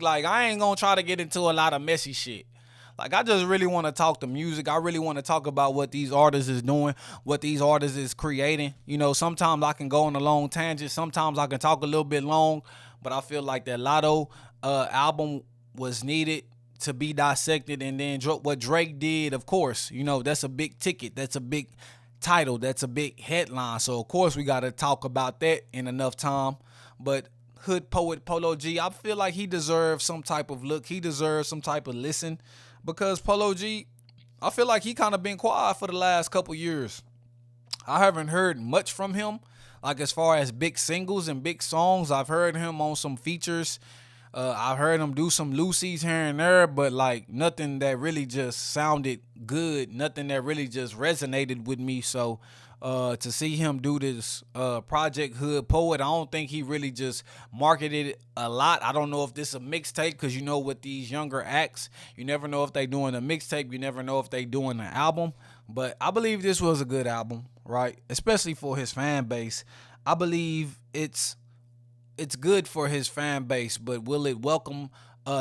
Like, I ain't gonna try to get into a lot of messy shit. Like, I just really want to talk the music. I really want to talk about what these artists is doing, what these artists is creating. You know, sometimes I can go on a long tangent. Sometimes I can talk a little bit long, but I feel like that Lotto album was needed to be dissected. And then what Drake did, of course, you know, that's a big ticket. That's a big title. That's a big headline. So, of course, we got to talk about that in enough time. But hood poet Polo G, I feel like he deserves some type of look. He deserves some type of listen because Polo G, I feel like he kind of been quiet for the last couple years. I haven't heard much from him. Like as far as big singles and big songs, I've heard him on some features. I've heard him do some Lucy's here and there, but like nothing that really just sounded good. Nothing that really just resonated with me. So to see him do this project Hood Poet, I don't think he really just marketed it a lot. I don't know if this is a mixtape because you know with these younger acts, you never know if they doing a mixtape. You never know if they doing an album. But I believe this was a good album, right? Especially for his fan base. I believe it's good for his fan base, but will it welcome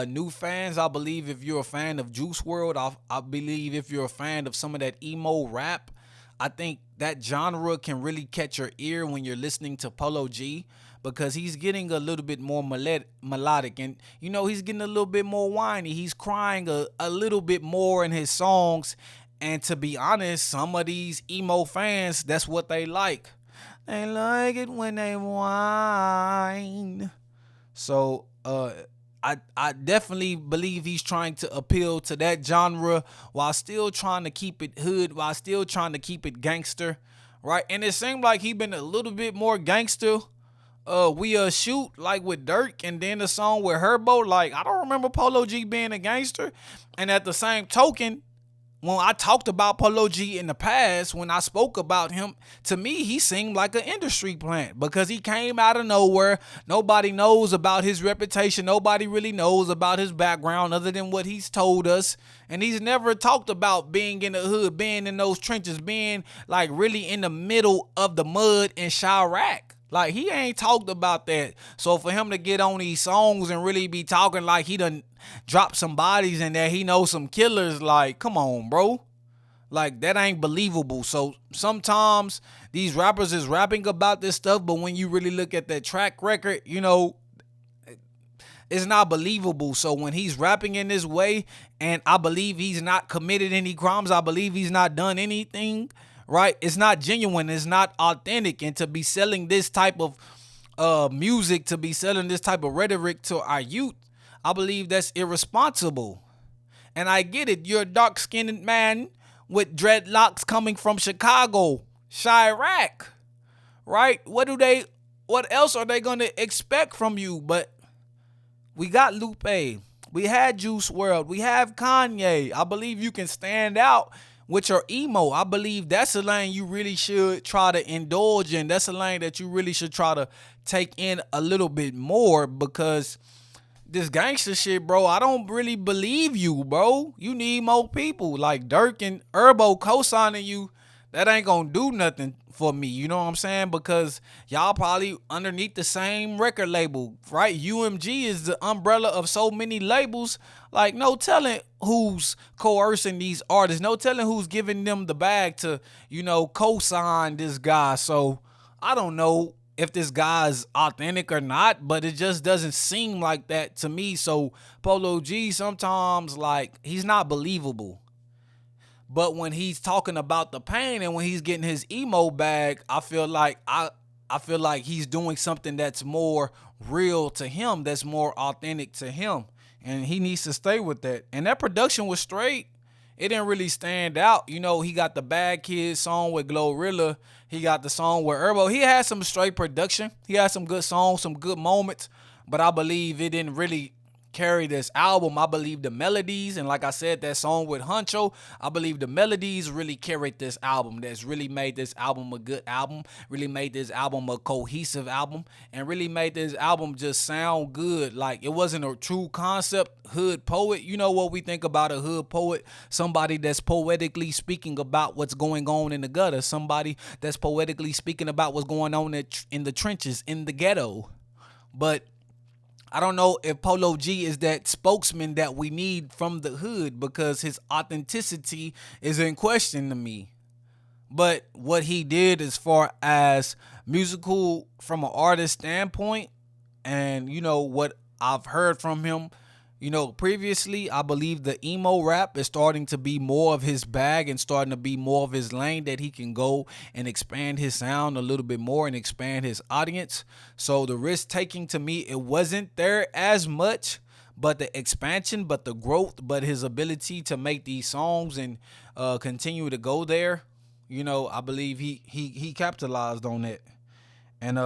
new fans? I believe if you're a fan of Juice World, I believe if you're a fan of some of that emo rap, I think that genre can really catch your ear when you're listening to Polo G because he's getting a little bit more melodic and, you know, he's getting a little bit more whiny. He's crying a little bit more in his songs. And to be honest, some of these emo fans, that's what they like. They like it when they whine. So I definitely believe he's trying to appeal to that genre while still trying to keep it hood, while still trying to keep it gangster, right? And it seemed like he been a little bit more gangster. We shoot like with Dirk, and then the song with Herbo. Like I don't remember Polo G being a gangster, and at the same token, when I talked about Polo G in the past, when I spoke about him, to me, he seemed like an industry plant because he came out of nowhere. Nobody knows about his reputation. Nobody really knows about his background other than what he's told us. And he's never talked about being in the hood, being in those trenches, being like really in the middle of the mud in Chirac. Like he ain't talked about that. So for him to get on these songs and really be talking like he done dropped some bodies and that he knows some killers, like, come on, bro. Like that ain't believable. So sometimes these rappers is rapping about this stuff, but when you really look at that track record, you know, it's not believable. So when he's rapping in this way, and I believe he's not committed any crimes, I believe he's not done anything, right? It's not genuine, it's not authentic. And to be selling this type of music, to be selling this type of rhetoric to our youth, I believe that's irresponsible. And I get it, you're a dark skinned man with dreadlocks coming from Chicago, Chirac, right? What else are they gonna expect from you? But we got Lupe. We had Juice World. We have Kanye. I believe you can stand out with your emo. I believe that's a lane you really should try to indulge in. That's a lane that you really should try to take in a little bit more because this gangster shit, bro, I don't really believe you, bro. You need more people like Dirk and Herbo co-signing you. That ain't gonna do nothing for me. You know what I'm saying? Because y'all probably underneath the same record label, right? UMG is the umbrella of so many labels. Like, no telling who's coercing these artists. No telling who's giving them the bag to, you know, co-sign this guy. So I don't know if this guy's authentic or not, but it just doesn't seem like that to me. So Polo G sometimes, like, he's not believable. But when he's talking about the pain and when he's getting his emo bag, I feel like he's doing something that's more real to him, that's more authentic to him. And he needs to stay with that. And that production was straight. It didn't really stand out. You know, he got the Bad Kids song with Glorilla. He got the song with Herbo. He had some straight production. He had some good songs, some good moments. But I believe it didn't really carry this album. I believe the melodies, and like I said, that song with Huncho, I believe the melodies really carried this album. That's really made this album a good album, really made this album a cohesive album, and really made this album just sound good. Like it wasn't a true concept hood poet. You know what we think about a hood poet? Somebody that's poetically speaking about what's going on in the gutter, somebody that's poetically speaking about what's going on in the trenches, in the ghetto. But I don't know if Polo G is that spokesman that we need from the hood because his authenticity is in question to me. But what he did as far as musical from an artist standpoint, and what I've heard from him, previously, I believe the emo rap is starting to be more of his bag and starting to be more of his lane that he can go and expand his sound a little bit more and expand his audience. So the risk taking to me, it wasn't there as much, but the expansion, but the growth, but his ability to make these songs and continue to go there, I believe he capitalized on it. And